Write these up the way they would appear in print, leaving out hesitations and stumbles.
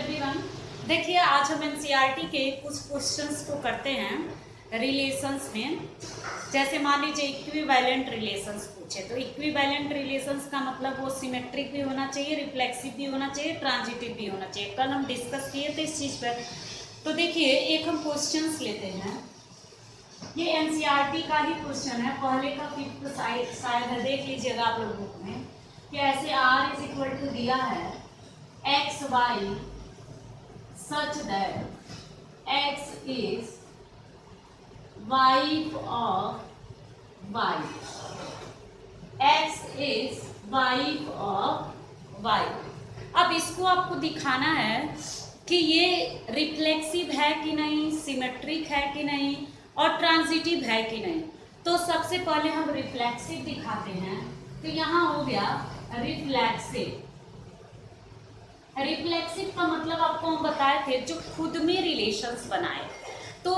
Everyone. देखिए आज हम एनसीईआरटी के कुछ क्वेश्चंस को करते हैं रिलेशंस में। जैसे मान लीजिए इक्विवेलेंट रिलेशंस पूछे तो इक्विवेलेंट रिलेशंस का मतलब वो सिमेट्रिक भी होना चाहिए, रिफ्लेक्सिव भी होना चाहिए, ट्रांजिटिव भी होना चाहिए। कल हम डिस्कस किए थे इस चीज़ पर। तो देखिए एक हम क्वेश्चंस लेते हैं, ये एनसीईआरटी का ही क्वेश्चन है, पहले का फिफ्थ शायद है, देख लीजिएगा आप लोग बुक में कि ऐसे r इज इक्वल टू दिया है x y such that x is wife of y, x is wife of y. अब इसको आपको दिखाना है कि ये रिफ्लेक्सिव है कि नहीं, सिमेट्रिक है कि नहीं और ट्रांजिटिव है कि नहीं। तो सबसे पहले हम रिफ्लेक्सिव दिखाते हैं। तो यहाँ हो गया रिफ्लेक्सिव। रिफ्लेक्सिव का मतलब आपको हम बताए थे जो खुद में रिलेशंस बनाए। तो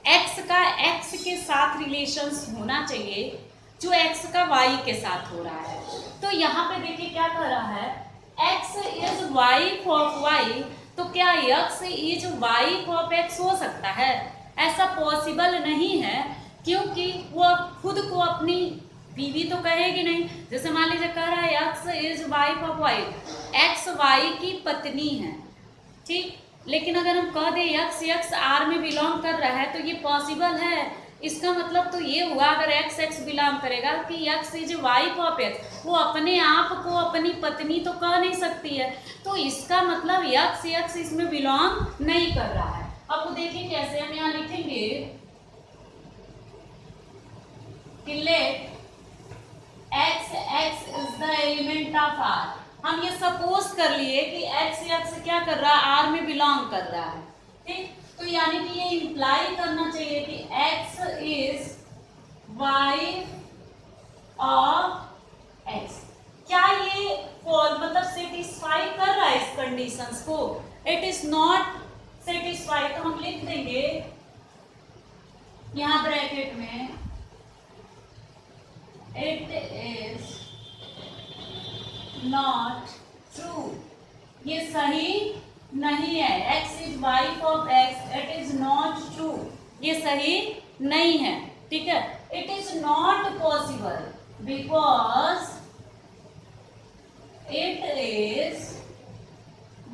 x का x के साथ रिलेशंस होना चाहिए जो x का y के साथ हो रहा है। तो यहाँ पे देखिए क्या कर रहा है, x is wife of y, तो क्या x is wife of x हो सकता है? ऐसा पॉसिबल नहीं है, क्योंकि वो खुद को अपनी बीवी तो कहेगी नहीं। जैसे मान लीजिए कह रहा है x is wife of y, x y की पत्नी है, ठीक। लेकिन अगर हम कह दें एक्स एक्स आर में बिलोंग कर रहा है तो ये पॉसिबल है। इसका मतलब तो ये हुआ अगर एक्स एक्स बिलोंग करेगा कि x is wife of x, वो अपने आप को अपनी पत्नी तो कह नहीं सकती है। तो इसका मतलब एक्स एक्स इसमें बिलोंग नहीं कर रहा है। अब वो देखिए कैसे, हम यहाँ लिखेंगे कि let x x is the element of r. हम ये सपोज कर लिए कि एक्स एक्स क्या कर रहा है, आर में बिलोंग कर रहा है, ठीक। तो यानी कि ये इंप्लाई करना चाहिए कि x is wife of x. क्या ये मतलब सेटिस्फाई कर रहा है इस कंडीशंस को? It is not satisfy. तो हम लिख देंगे यहां ब्रैकेट में इट इज नॉट ट्रू, ये सही नहीं है। X is wife of x, it is not true, ये सही नहीं है, ठीक है। It is not possible because it is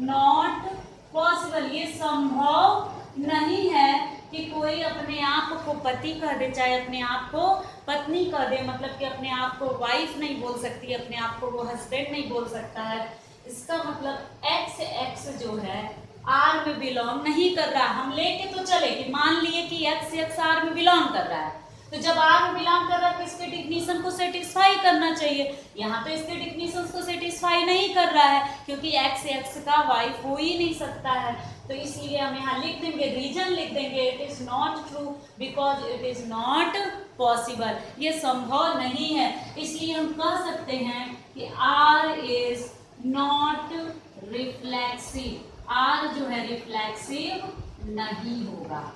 not possible, ये संभव नहीं है कि कोई अपने आप को पति कह दे, चाहे अपने आप को पत्नी कह दे। मतलब कि अपने आप को वाइफ नहीं बोल सकती, अपने आप को वो हस्बैंड नहीं बोल सकता है। इसका मतलब एक्स एक्स जो है आर में बिलोंग नहीं कर रहा। हम लेके तो चले कि मान लिए कि एक्स एक्स आर में बिलोंग कर रहा है, तो जब आर में बिलोंग कर रहा है तो इसके डिफिनीशन को सेटिस्फाई करना चाहिए। यहाँ तो इसके डिफिनीशन को सेटिस्फाई नहीं कर रहा है, क्योंकि एक्स एक्स का वाइफ हो ही नहीं सकता है। तो इसलिए हम यहाँ लिख देंगे, रीजन लिख देंगे, it is not true because it is not possible, ये संभव नहीं है। इसलिए हम कह सकते हैं कि r is not reflexive, r जो है रिफ्लेक्सिव नहीं होगा।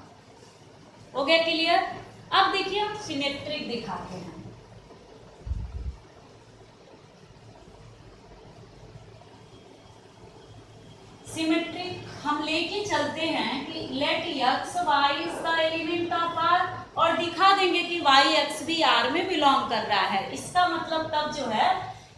हो गया क्लियर? अब देखिए हम सिमेट्रिक दिखाते हैं। सिमेट्रिक हम लेके चलते हैं कि let x y is the element of r, और दिखा देंगे कि वाई एक्स भी आर में बिलोंग कर रहा है। इसका मतलब तब जो है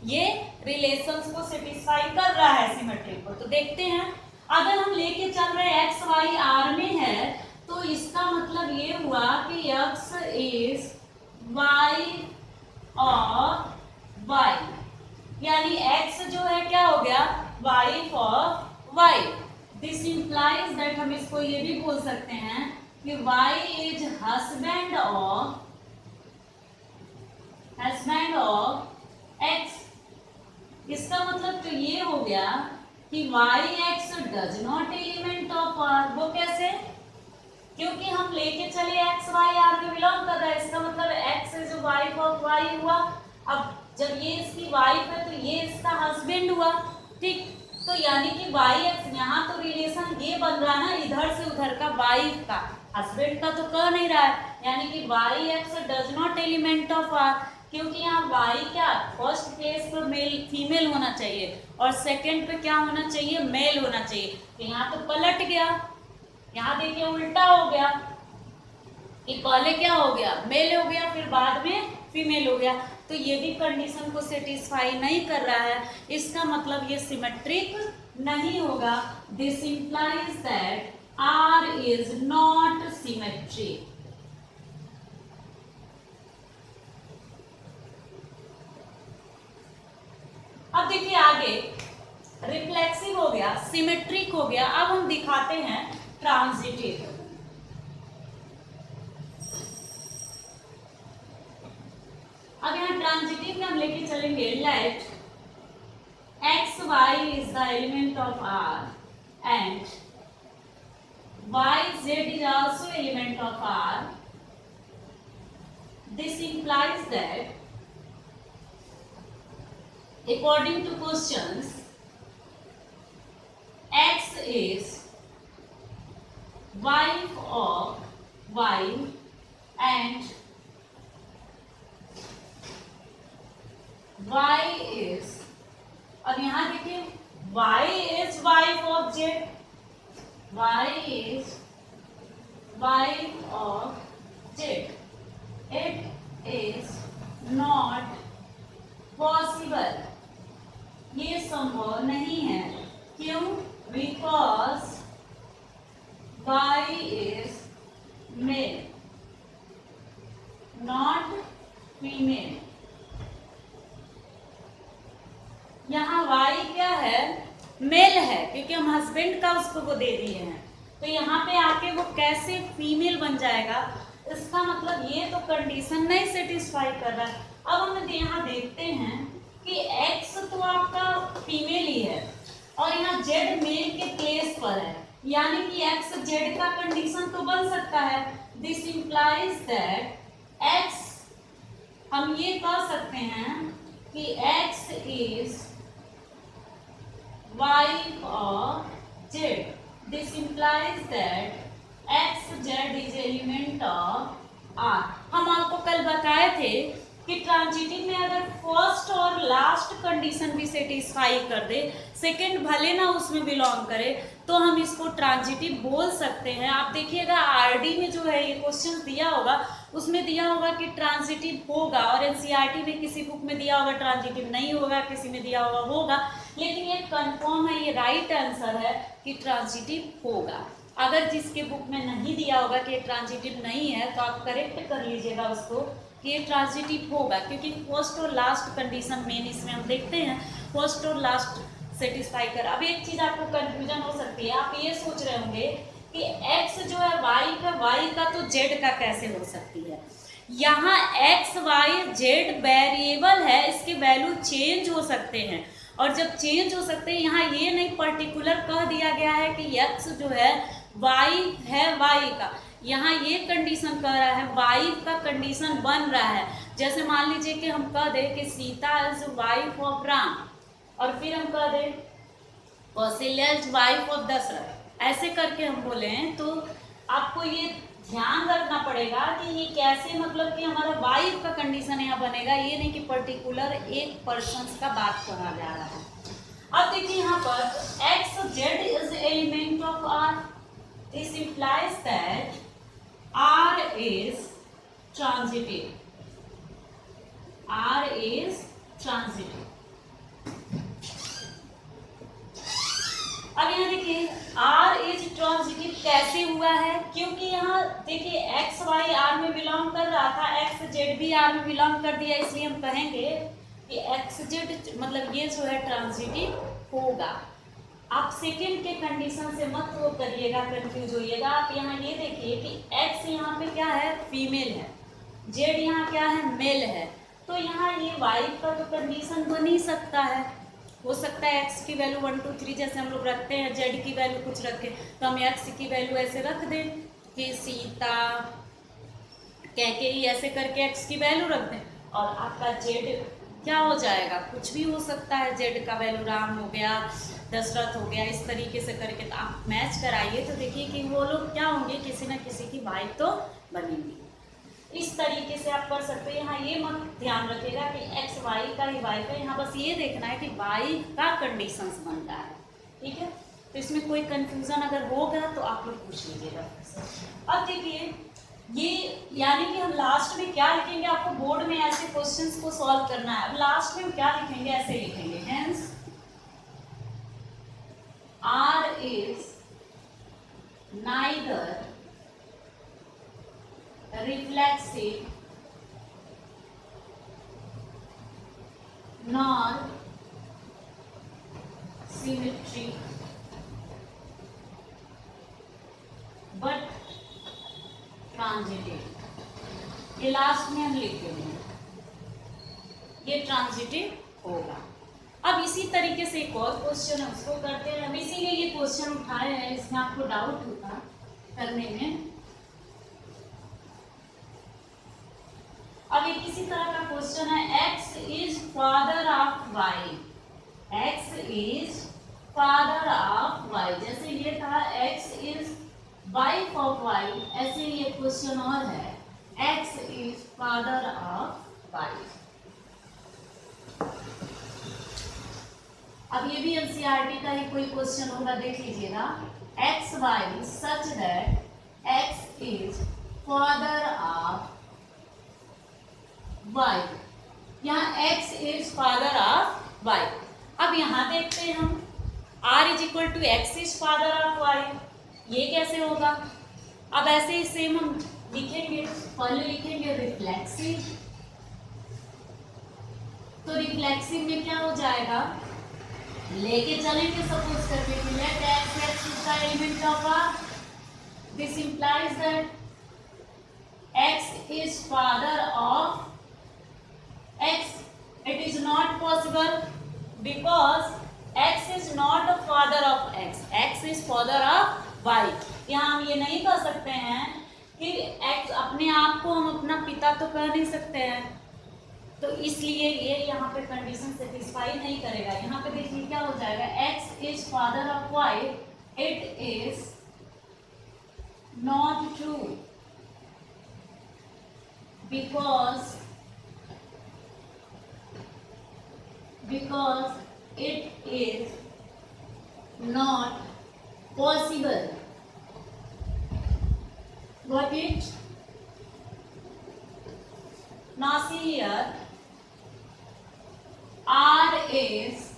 ये रिलेशंस को सेटिस्फाई कर रहा है सिमेट्रिक को। तो देखते हैं, अगर हम लेके चल रहे हैं एक्स वाई आर में है तो इसका मतलब ये हुआ कि x is wife of y, यानी एक्स जो है क्या हो गया, wife of y. This implies that, हम इसको ये भी बोल सकते हैं कि y is husband of x. इसका मतलब तो ये हो गया कि y x does not element of r. वो कैसे? क्योंकि हम लेके चले एक्स वाई आर में बिलोंग कर रहा है, इसका मतलब x is wife of Y हुआ। अब जब ये इसकी वाइफ है तो ये इसका हस्बैंड हुआ, ठीक। तो यानी कि वाई एक्स, यहाँ तो रिलेशन ये बन रहा है ना इधर से उधर का, वाइफ का, हस्बैंड का तो कह नहीं रहा है। यानी कि y x does not element of r, क्योंकि यहाँ वाई क्या फर्स्ट केस पर मेल फीमेल होना चाहिए और सेकंड पे क्या होना चाहिए, मेल होना चाहिए। तो यहाँ तो पलट गया, यहाँ देखिए उल्टा हो गया कि पहले क्या हो गया, मेल हो गया, फिर बाद में फीमेल हो गया। तो ये भी कंडीशन को सेटिस्फाई नहीं कर रहा है, इसका मतलब ये सिमेट्रिक नहीं होगा। This implies that R is not symmetric। अब देखिए आगे, रिफ्लेक्सिव हो गया, सिमेट्रिक हो गया, अब हम दिखाते हैं ट्रांजिटिव। अब यहाँ ट्रांजिटिव में हम लेके चलेंगे, late x y is the element of R and y z is also element of R। This implies that according to questions x is wife of y and y is, अब यहां देखिए y is wife of z, y is wife of z, it is not possible, ये संभव नहीं है। क्यों? Because y is male not female। यहाँ y क्या है, मेल है, क्योंकि हम हस्बैंड का उसको वो दे दिए हैं, तो यहाँ पे आके वो कैसे फीमेल बन जाएगा, इसका मतलब ये तो कंडीशन नहीं सेटिस्फाई कर रहा है। अब हम यहाँ देखते हैं कि x तो आपका फीमेल ही है और यहाँ z मेल के प्लेस पर है, यानी कि x z का कंडीशन तो बन सकता है। दिस इंप्लाइज दैट x, हम ये कह सकते हैं कि x is wife of z। This implies that x z is element of R। हम आपको कल बताए थे कि ट्रांजिटिव में अगर फर्स्ट और लास्ट कंडीशन भी सेटिस्फाई कर दे, सेकंड भले ना उसमें बिलोंग करे, तो हम इसको ट्रांजिटिव बोल सकते हैं। आप देखिएगा आरडी में जो है ये क्वेश्चन दिया होगा, उसमें दिया होगा कि ट्रांजिटिव होगा, और एनसीईआरटी में किसी बुक में दिया होगा ट्रांजिटिव नहीं होगा, किसी में दिया होगा, लेकिन ये कंफर्म है, ये राइट आंसर है कि ट्रांजिटिव होगा। अगर जिसके बुक में नहीं दिया होगा कि ट्रांजिटिव नहीं है, तो आप करेक्ट कर लीजिएगा उसको कि ये ट्रांजिटिव होगा, क्योंकि फर्स्ट और लास्ट कंडीशन मेन इसमें हम देखते हैं, फर्स्ट और लास्ट सेटिस्फाई कर। अब एक चीज आपको कंफ्यूजन हो सकती है, आप ये सोच रहे होंगे कि x जो है y का तो z का कैसे हो सकती है। यहाँ x y z वेरिएबल है, इसके वैल्यू चेंज हो सकते हैं, और जब चेंज हो सकते हैं, यहाँ ये नहीं पर्टिकुलर कह दिया गया है कि x जो है y है y का, यहाँ ये कंडीशन कह रहा है वाइफ का कंडीशन बन रहा है। जैसे मान लीजिए कि हम कह दें कि Sita is wife of Ram, और फिर हम कह दें Kaushalya is wife of Dasharath, ऐसे करके हम बोले हैं, तो आपको ये ध्यान रखना पड़ेगा कि ये कैसे, मतलब कि हमारा वाइफ का कंडीशन यहाँ बनेगा, ये नहीं कि पर्टिकुलर एक पर्सन का बात कहा जा रहा है। अब देखिए यहाँ पर x z is element of r, this implies that R is transitive, R is transitive। अब यहाँ देखिए R is transitive कैसे हुआ है, क्योंकि यहाँ देखिए x y R में बिलोंग कर रहा था, x z भी R में बिलोंग कर दिया, इसलिए हम कहेंगे कि x z मतलब ये जो है ट्रांजिटिव होगा। आप सेकंड के कंडीशन से मत वो करिएगा, कंफ्यूज होइएगा। आप यहाँ ये देखिए कि x यहाँ पे क्या है, फीमेल है, z यहाँ क्या है, मेल है, तो यहाँ ये वाइफ का तो कंडीशन बन ही सकता है। हो सकता है x की वैल्यू 1 2 3 जैसे हम लोग रखते हैं, z की वैल्यू कुछ रखें, तो हम x की वैल्यू ऐसे रख दें कि सीता कह के ही ऐसे करके x की वैल्यू रख दें, और आपका z क्या हो जाएगा, कुछ भी हो सकता है, z का वैल्यू राम हो गया, दशरथ हो गया, इस तरीके से करके तो आप मैच कराइए, तो देखिए कि वो लोग क्या होंगे, किसी ना किसी की वाइफ तो बनेंगी। इस तरीके से आप कर सकते हो। यहाँ ये मत ध्यान रखिएगा कि एक्स वाई का ही वाई का, यहाँ बस ये देखना है कि वाई का कंडीशंस बन रहा है, ठीक है। तो इसमें कोई कंफ्यूजन अगर होगा तो आप लोग पूछ लीजिएगा। अब देखिए ये यानी कि हम लास्ट में क्या लिखेंगे, आपको बोर्ड में ऐसे क्वेश्चंस को सॉल्व करना है। अब लास्ट में हम क्या लिखेंगे, ऐसे लिखेंगे, hence r is neither reflexive nor symmetric but transitive। ये लास्ट में हम लिख देंगे, ये ट्रांजिटिव होगा। अब इसी तरीके से एक और क्वेश्चन है, उसको करते हैं। हम इसीलिए ये क्वेश्चन उठाए हैं, इसमें आपको डाउट होता करने में। अब एक इसी तरह का क्वेश्चन है, x is father of y, x is father of y। जैसे ये था x is wife of y, ऐसे ये क्वेश्चन और है, x is father of y। अब ये भी एनसीईआरटी का ही कोई क्वेश्चन होगा, देख लीजिएगा, x y such that x is father of y। यहाँ x is father of y। अब यहाँ देखते हैं हम, r is equal to x is father of y, ये कैसे होगा। अब ऐसे ही सेम हम लिखेंगे, पहले लिखेंगे रिफ्लेक्सिव। तो रिफ्लेक्सिव में क्या हो जाएगा, लेके चलेंगे सपोज करके कि let x is the element of r, this implies that x is father of x। it is not possible because x is not the father of x, x is father of y। यहाँ हम ये नहीं कह सकते हैं कि x अपने आप को हम अपना पिता तो कह नहीं सकते हैं, तो इसलिए ये यहाँ पे कंडीशन सेटिस्फाई नहीं करेगा। यहाँ पे देखिए क्या हो जाएगा, x is father of y, it is not true because it is not possible। Got it? Now see here, R is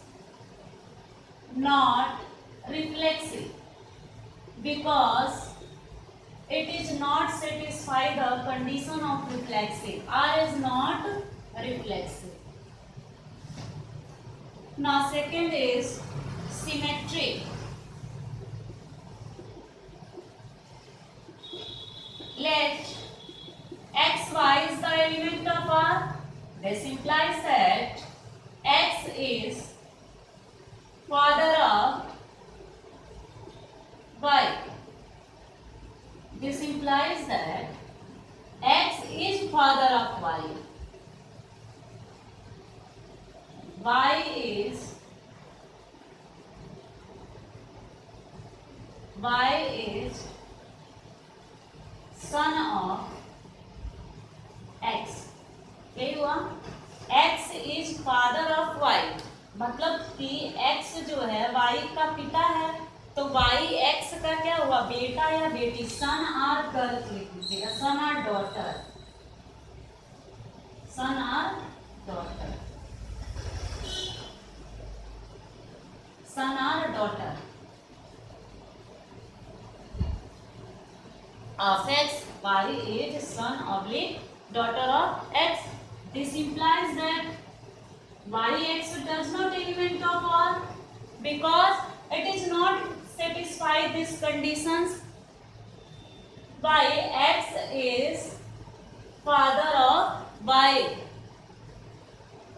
not reflexive because it is not satisfy the condition of reflexive। R is not reflexive। Now second is symmetric। Let x y is the element of R, this implies that x is father of y, this implies that x is father of y, y is son of x। क्या हुआ, x is father of y, मतलब कि x जो है y का पिता है, तो y x का क्या हुआ, बेटा या बेटी, सन और गर्ल लिख लीजिएगा, सन और डॉटर, सन और डॉटर, सन और daughter of x, y is son oblique daughter of x। This implies that yx does not element of R because it is not satisfy these conditions। yx is father of y,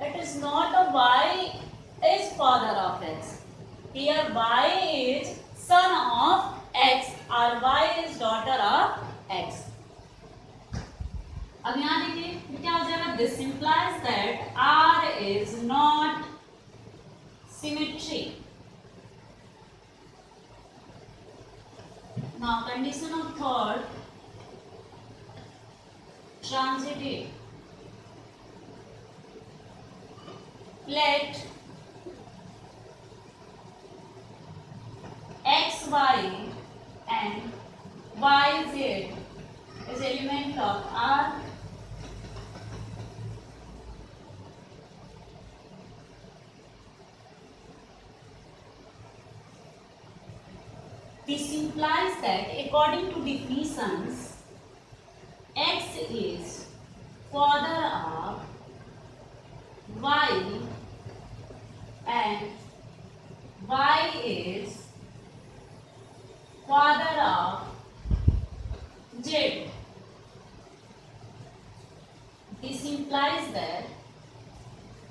it is not a y is father of x। Here y is son of x और y is daughter of x। अब यहाँ देखिए क्या हो जाएगा, this implies that R is not symmetry। Now condition of third, transitive. Let x, y and y, z is element of R. This implies that according to definitions, x is father of y and y is father of z. This implies that,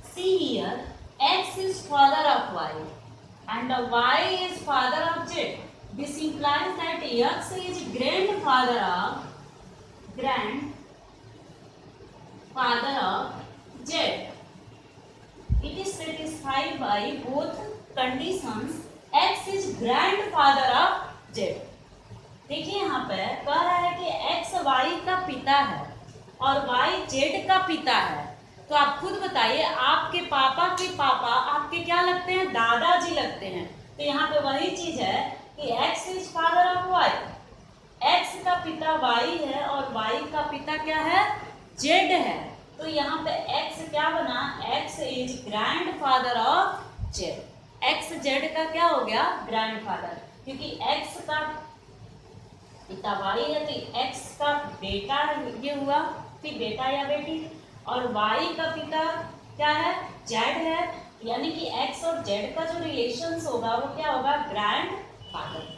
see here, x is father of y and y is father of z. This implies that x is grandfather of z. It is satisfied by both conditions. X is grandfather of z. देखिए यहाँ पे कह रहा है कि x y का पिता है और y z का पिता है, तो आप खुद बताइए आपके पापा के पापा आपके क्या लगते हैं? दादाजी लगते हैं। तो यहाँ पे वही चीज है कि x is father of y, x का पिता y है और y का पिता क्या है? z है। तो यहाँ पे x क्या बना? x is grandfather of z। x z का क्या हो गया? ग्रैंडफादर, क्योंकि x का पिता y है तो x का बेटा ये हुआ, फिर बेटा या बेटी, और y का पिता क्या है? z है, यानी कि x और z का जो रिलेशंस होगा वो क्या होगा? ग्रैंडफादर।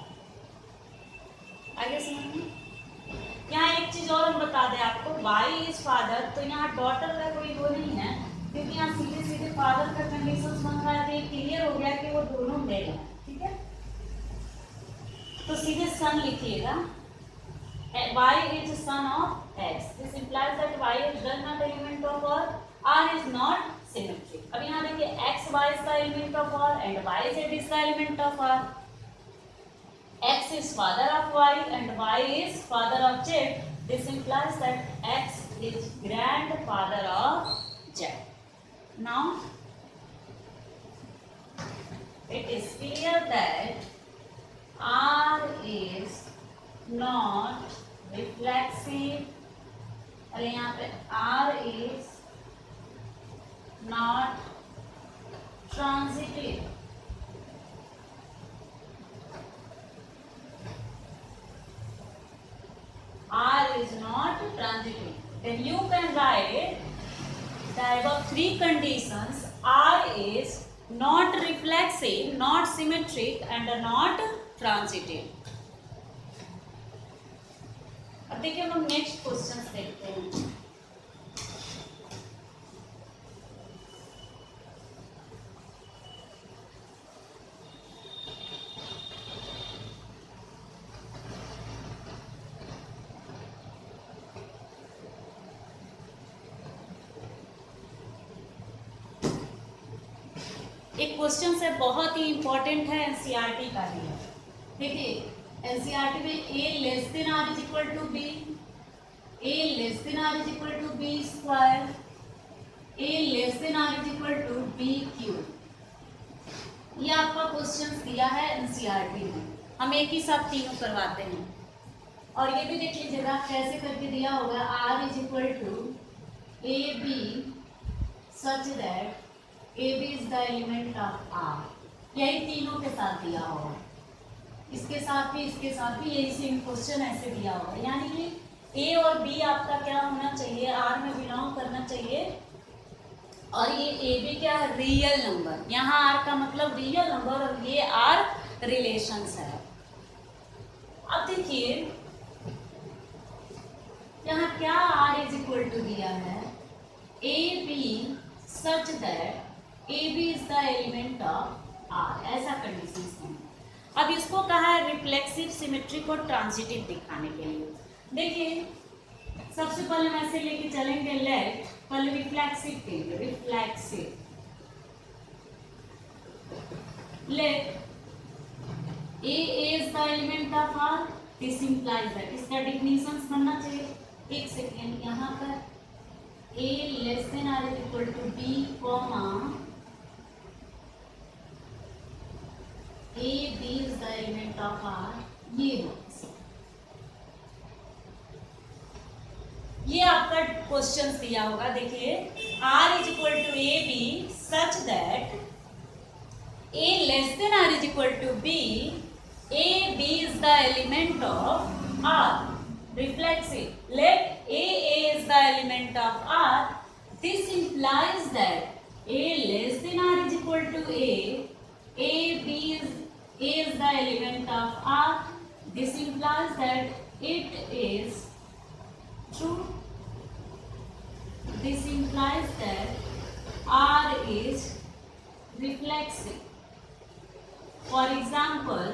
आगे समझ में? यहाँ एक चीज और हम बता दें आपको, y इज फादर, तो यहाँ डॉटर का कोई वो नहीं है, क्योंकि यहाँ सीधे सीधे फादर का कंडीशन बन रहा है, तो ये क्लियर हो गया कि वो दोनों मेल हैं। ठीक है, तो सीधे सन लिखिएगा, y is son of x. This implies that y is not element of R is not symmetric. अब यहाँ देखिए x y is the element of R and y z is the element of R. X is father of y and y is father of z. This implies that x is grandfather of z. Now it is clear that R is not reflexive, और यहाँ पे R is not transitive. R is not transitive. Then you can write the above three conditions. R is not reflexive, not symmetric and not transitive. अब देखिए हम next question देखते हैं। एक question से बहुत ही इंपॉर्टेंट है, एनसीईआरटी का ही है। देखिए एनसीईआरटी में a less than are is equal to b, a less than are is equal to B square, a less than are is equal to B cube, ये आपका क्वेश्चन दिया है एनसीईआरटी में। हम एक ही साथ तीनों करवाते हैं, और ये भी देख लीजिएगा कैसे करके दिया होगा, r is equal to a b such that a b is the element of r. यही तीनों के साथ दिया होगा, इसके साथ भी इसके साथ भी यही सेम क्वेश्चन ऐसे दिया होगा, यानी कि ए और बी आपका क्या होना चाहिए? आर में बिलोंग करना चाहिए, और ये ए बी क्या है? Real number. यहाँ आर का मतलब रियल नंबर और ये आर रिलेशंस है। अब देखिए यहाँ क्या आर इज इक्वल टू दिया है, a b such that a b is the element of r, ऐसा कंडीशन है। अब इसको कहा है रिफ्लेक्सिव, सिमेट्रिक और ट्रांजिटिव दिखाने के लिए। देखिए सबसे पहले हम ऐसे लेके चलेंगे लेट, पहले रिफ्लेक्सिव के लिए, reflexive let a is the element of r, this implies that, इसका डिफिनेशन बनना चाहिए एक सेकेंड, यहाँ पर a less than are is equal to b comma a b is the element of r, ये हो, ये आपका क्वेश्चन दिया होगा। देखिए r is equal to a b such that a less than r is equal to b, a b is the element of r, reflexive, let a is the element of r, this implies that a less than r is equal to a b is the element of r, this implies that it is true, this implies that r is reflexive. For example,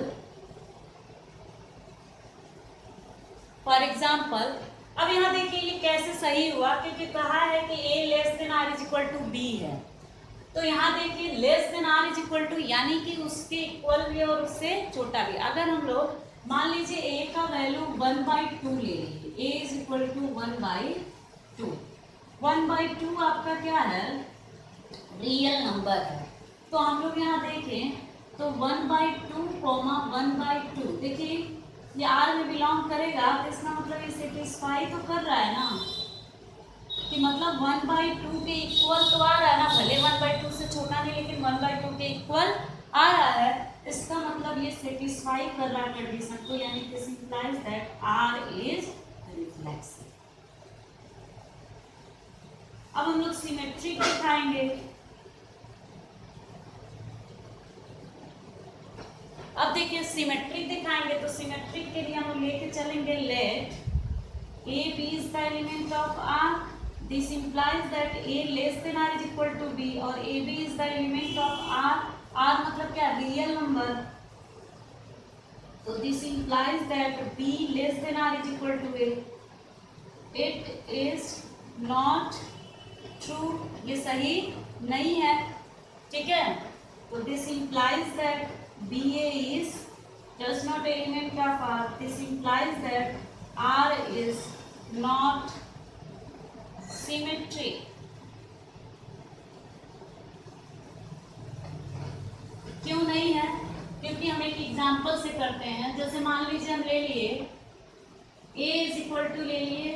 अब यहाँ देखिए ये कैसे सही हुआ, क्योंकि कहा है कि a less than r is equal to b है, तो यहाँ देखिए less than r is equal to यानी कि उसके इक्वल भी और उससे छोटा भी। अगर हम लोग मान लीजिए a का वैल्यू 1/2 ले लीजिए, a इज इक्वल टू 1/2, 1/2 आपका क्या है, रियल नंबर है। तो हम लोग यहाँ देखें तो 1/2 कॉमा 1/2, देखिए ये r में बिलोंग करेगा, तो इसका मतलब ये सेटिस्फाई तो कर रहा है ना, कि मतलब 1/2 के इक्वल तो आ रहा है ना, भले 1/2 से छोटा नहीं लेकिन 1/2 के इक्वल आ रहा है, इसका मतलब ये सेटिस्फाई कर रहा है कंडीशन को, यानी this implies that r is reflexive. अब हम लोग सिमेट्रिक दिखाएंगे। अब देखिए सिमेट्रिक दिखाएंगे, तो सिमेट्रिक के लिए हम लेके चलेंगे late a b is the element of r, this implies that a less than r is equal to b और a b is the element of r, r मतलब क्या, रियल नंबर, तो this implies that b less than r is equal to a, it is not true, ये सही नहीं है, ठीक है। तो this implies that BA is does not element of R. This implies that R is not symmetry. क्यों नहीं है? क्योंकि हम एक एग्जाम्पल से करते हैं। जैसे मान लीजिए हम ले लिए A इज इक्वल टू ले लिए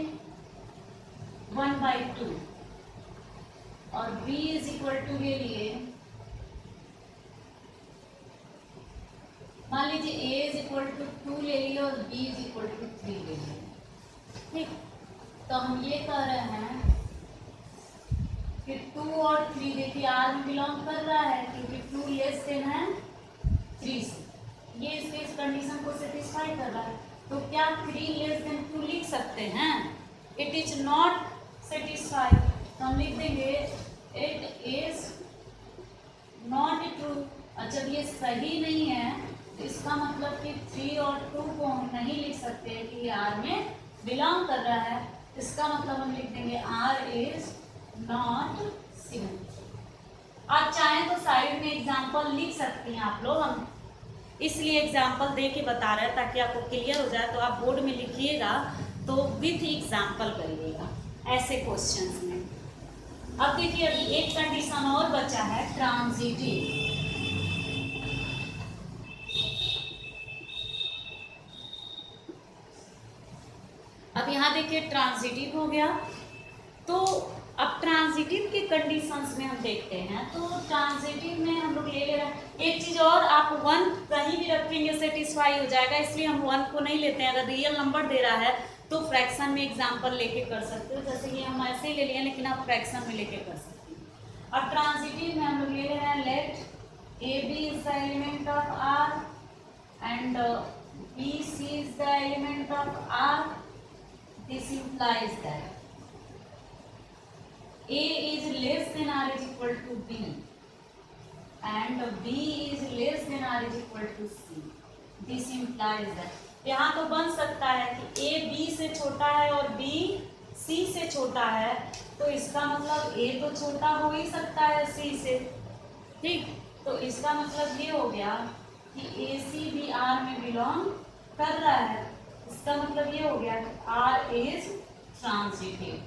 1/2 और B इज इक्वल टू ले लिए, मान लीजिए a इज इक्वल टू 2 ले लिए और b इज इक्वल टू 3 ले लिए, ठीक। तो हम ये कह रहे हैं कि 2 और 3 देखिए r में बिलोंग कर रहा है, क्योंकि 2 लेस देन है 3 से, ये इस कंडीशन को सेटिस्फाई कर रहा है। तो क्या 3 लेस देन 2 लिख सकते हैं? इट इज नॉट सेटिस्फाई, तो हम लिख देंगे इट इज नॉट ट्रू। अच्छा, ये सही नहीं है, इसका मतलब कि 3 और 2 को हम नहीं लिख सकते कि ये R में बिलोंग कर रहा है, इसका मतलब हम लिख देंगे R इज नॉट सिमेट्रिक। आप चाहें तो साइड में एग्जांपल लिख सकते हैं आप लोग, हम इसलिए एग्जांपल दे के बता रहे हैं ताकि आपको क्लियर हो जाए। तो आप बोर्ड में लिखिएगा तो विथ एग्जांपल करिएगा ऐसे क्वेश्चंस में। अब देखिए अभी एक कंडीशन और बचा है, ट्रांजिटिव। अब यहाँ देखिए ट्रांजिटिव हो गया, तो अब ट्रांजिटिव की कंडीशंस में हम देखते हैं। तो ट्रांजिटिव में हम लोग ले रहे हैं एक चीज़ और, आप 1 कहीं भी रखेंगे सेटिस्फाई हो जाएगा, इसलिए हम 1 को नहीं लेते हैं। अगर रियल नंबर दे रहा है तो फ्रैक्शन में एग्जांपल लेके कर सकते हो, जैसे कि हम ऐसे ही ले लिए, लेकिन आप फ्रैक्शन में लेके कर सकते हैं। अब ट्रांजिटिव में हम लोग ले रहे हैं let a b is the element of r and b c is the element of r. This implies that A is less than or is equal to B and B is less than or is equal to C. This implies that यहाँ तो बन सकता है कि A B से छोटा है और B C से छोटा है, तो इसका मतलब A तो छोटा हो ही सकता है C से, ठीक। तो इसका मतलब ये हो गया कि AC भी R में बिलोंग कर रहा है, इसका मतलब ये हो गया कि R इज ट्रांजिटिव।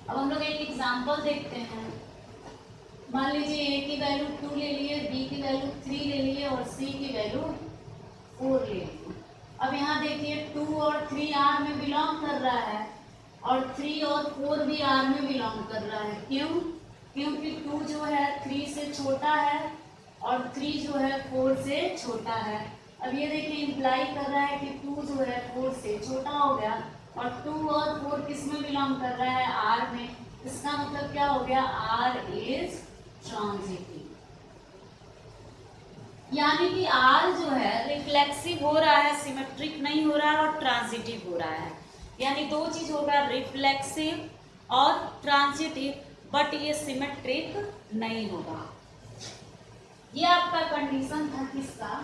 अब हम लोग एक एग्जांपल देखते हैं। मान लीजिए ए की वैल्यू 2 ले लिए, बी की वैल्यू 3 ले लिए और सी की वैल्यू 4 ले लिए। अब यहाँ देखिए 2 और 3 आर में बिलोंग कर रहा है और 3 और 4 भी आर में बिलोंग कर रहा है। क्यों? क्योंकि 2 जो है 3 से छोटा है और 3 जो है 4 से छोटा है। अब ये देखिए इंप्लाई कर रहा है कि 2 जो है 4 से छोटा हो गया और 2 और 4 किस में बिलोंग कर रहा है? आर में। इसका मतलब क्या हो गया? R is transitive. यानी कि आर जो है रिफ्लेक्सिव हो रहा है, सिमेट्रिक नहीं हो रहा है और ट्रांजिटिव हो रहा है। यानी दो चीज होगा, रिफ्लेक्सिव और ट्रांजिटिव, बट ये सिमेट्रिक नहीं होगा। ये आपका कंडीशन था किसका?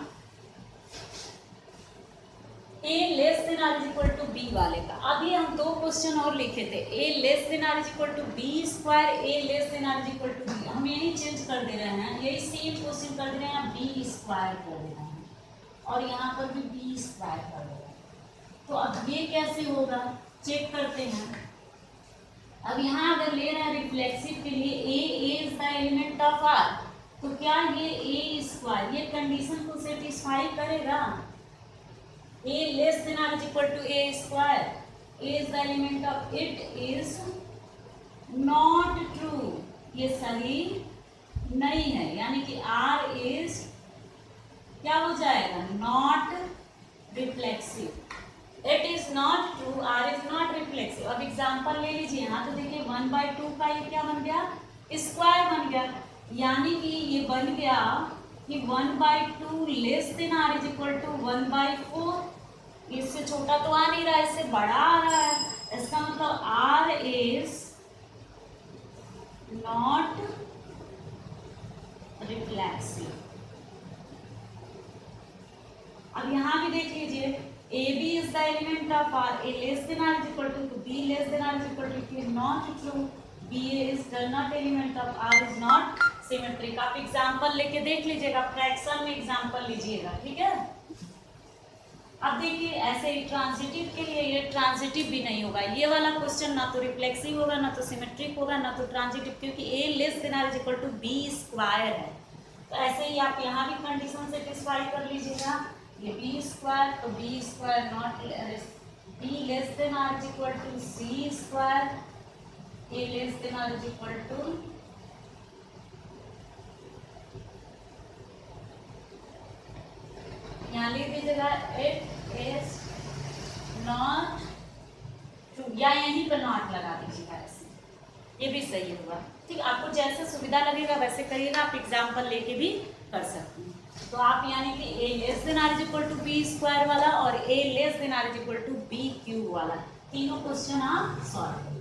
A less than are is equal to b वाले का। अभी हम दो क्वेश्चन और लिखे थे, A less than are is equal to B square, A less than are is equal to b. हम यही चेंज कर दे रहे हैं, यही सेम क्वेश्चन कर दे रहे हैं, बी स्क्वायर कर दे रहे हैं और यहाँ पर भी बी स्क्वायर कर दे रहे हैं। तो अब ये कैसे होगा चेक करते हैं। अब यहाँ अगर ले रहे हैं रिफ्लेक्सिव के लिए A is the element of r, तो क्या ये A स्क्वायर ये कंडीशन को सेटिस्फाई करेगा? A less than or is equal to A square. A is the element of it is not true. ये सही नहीं है, यानी कि R is क्या हो जाएगा? Not reflexive. It is not true. R is not reflexive. अब एग्जाम्पल ले लीजिए यहाँ, तो देखिए 1/2 का ये क्या बन गया? स्क्वायर बन गया। यानी कि ये बन गया कि 1/2 less than are is equal to 1/4। इससे छोटा तो आ नहीं रहा है, इससे बड़ा आ रहा है। इसका मतलब आर इज नॉट रिफ्लेक्सिव। अब यहाँ भी देख लीजिए, a b is the element of r, a less than are is equal to b less than are is equal to not true, b is not element of r is not symmetric. आप example लेके देख लीजिएगा, fraction में example लीजिएगा, ठीक है। अब देखिए ऐसे ही ट्रांजिटिव के लिए ये ट्रांजिटिव भी नहीं होगा। ये वाला क्वेश्चन ना तो रिफ्लेक्सिव होगा, ना तो सिमेट्रिक होगा, ना तो ट्रांजिटिव, क्योंकि A less than are is equal to B square है। तो ऐसे ही आप यहाँ भी कंडीशन सेटिस्फाई कर लीजिएगा। ये बी स्क्वायर, तो b square not, b less than are is equal to c square, a less than are is equal to यहाँ लिख दीजिएगा इट इज नॉट ट्रू, या यहीं पर नॉट लगा दीजिएगा, ऐसे ये भी सही होगा। ठीक, आपको जैसे सुविधा लगेगा वैसे करिएगा, आप एग्जाम्पल लेके भी कर सकते हैं। तो आप यानी कि A less than are is equal to B square वाला और A less than are is equal to B cube वाला तीनों क्वेश्चन आप सॉल्व करिए।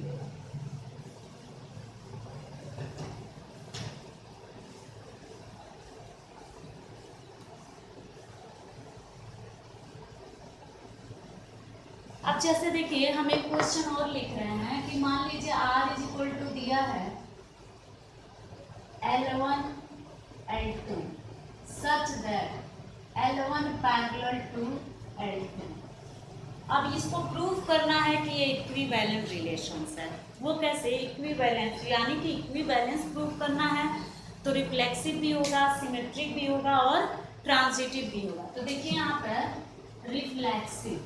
अब जैसे देखिए हम एक क्वेश्चन और लिख रहे हैं कि मान लीजिए r इज इक्वल टू दिया है L1 L2 such that L1 parallel to L2। अब इसको प्रूव करना है कि ये इक्विवेलेंट रिलेशंस है। वो कैसे? इक्विवेलेंस, यानी कि इक्विवेलेंस प्रूव करना है तो रिफ्लेक्सिव भी होगा, सिमेट्रिक भी होगा और ट्रांजिटिव भी होगा। तो देखिए यहाँ पर रिफ्लेक्सिव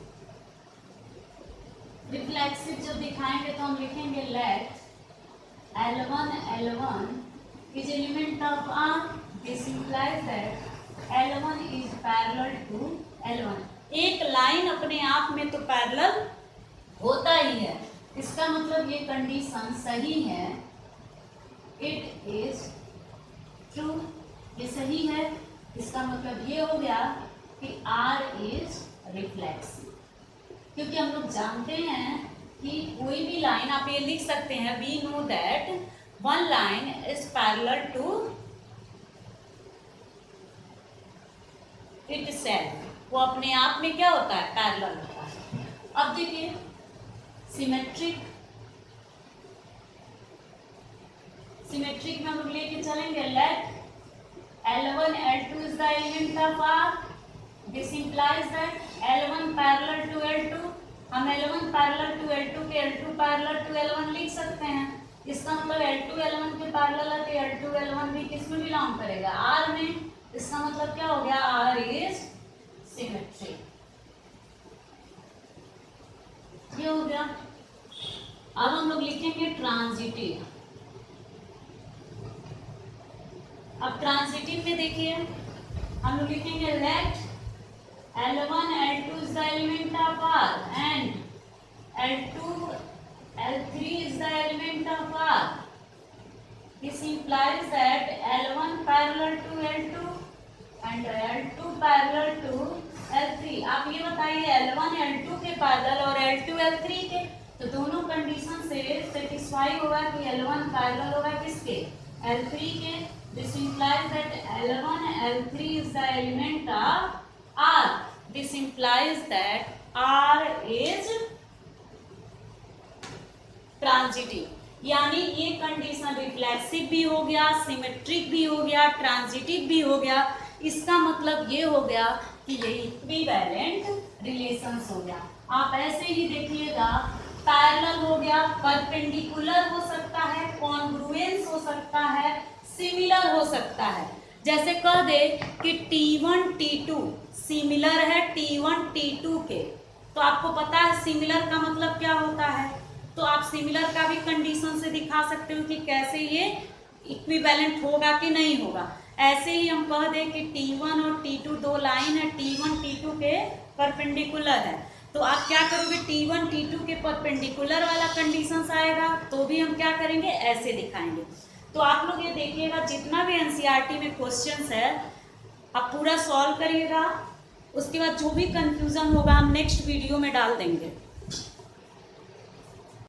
जब दिखाएंगे तो हम लिखेंगे late L1 is element of R, this implies that L1 is parallel to L1। एक लाइन अपने आप में तो पैरेलल होता ही है, इसका मतलब ये कंडीशन सही है, इट इज ट्रू, ये सही है। इसका मतलब ये हो गया कि R इज रिफ्लेक्सिव, क्योंकि हम लोग जानते हैं कि कोई भी लाइन आप ये लिख सकते हैं, we know that one line is parallel to itself, वो अपने आप में क्या होता है? पैरेलल होता है। अब देखिए सिमेट्रिक में हम लोग लेके चलेंगे late L1 L2 is the element of R, this implies that L1 parallel to L2, हम L1 पैरेलल टू L2 के L2 पैरेलल टू L1 लिख सकते हैं। इसका मतलब L2 L1 के पैरेलल है तो L2 L1 भी किस में बिलोंग करेगा, R में। इसका मतलब क्या हो गया, R इज सिमेट्री। ये हो गया। अब हम लोग लिखेंगे ट्रांजिटिव। अब ट्रांजिटिव में देखिए हम लोग लिखेंगे late L1 L2 is the element of R and L2 L3 is the element of R. This implies that L1 parallel to L2 and L2 parallel to L3. आप ये बताइए L1 L2 के parallel और L2 L3 के, तो दोनों condition से satisfy होगा कि L1 पैरेलल होगा किसके, L3 के। This implies that L1 L3 is the element of R. This implies that R is transitive. यानी ये कंडीशन रिफ्लेक्सिव भी हो गया, सिमेट्रिक भी हो गया, ट्रांजिटिव भी हो गया। इसका मतलब ये हो गया कि ये इक्विवेलेंट रिलेशंस हो गया। आप ऐसे ही देखिएगा, पैरेलल हो गया, परपेंडिकुलर हो सकता है, कॉन्ग्रुएंस हो सकता है, सिमिलर हो सकता है। जैसे कह दे कि T1 T2 सिमिलर है T1 T2 के, तो आपको पता है सिमिलर का मतलब क्या होता है, तो आप सिमिलर का भी कंडीशन से दिखा सकते हो कि कैसे ये इक्विवेलेंट होगा कि नहीं होगा। ऐसे ही हम कह दें कि T1 और T2 दो लाइन है, T1 T2 के परपेंडिकुलर है, तो आप क्या करोगे, T1 T2 के परपेंडिकुलर वाला कंडीशन आएगा तो भी हम क्या करेंगे, ऐसे दिखाएंगे। तो आप लोग ये देखिएगा, जितना भी एनसीईआरटी में क्वेश्चंस है आप पूरा सॉल्व करिएगा। उसके बाद जो भी कंफ्यूजन होगा हम नेक्स्ट वीडियो में डाल देंगे।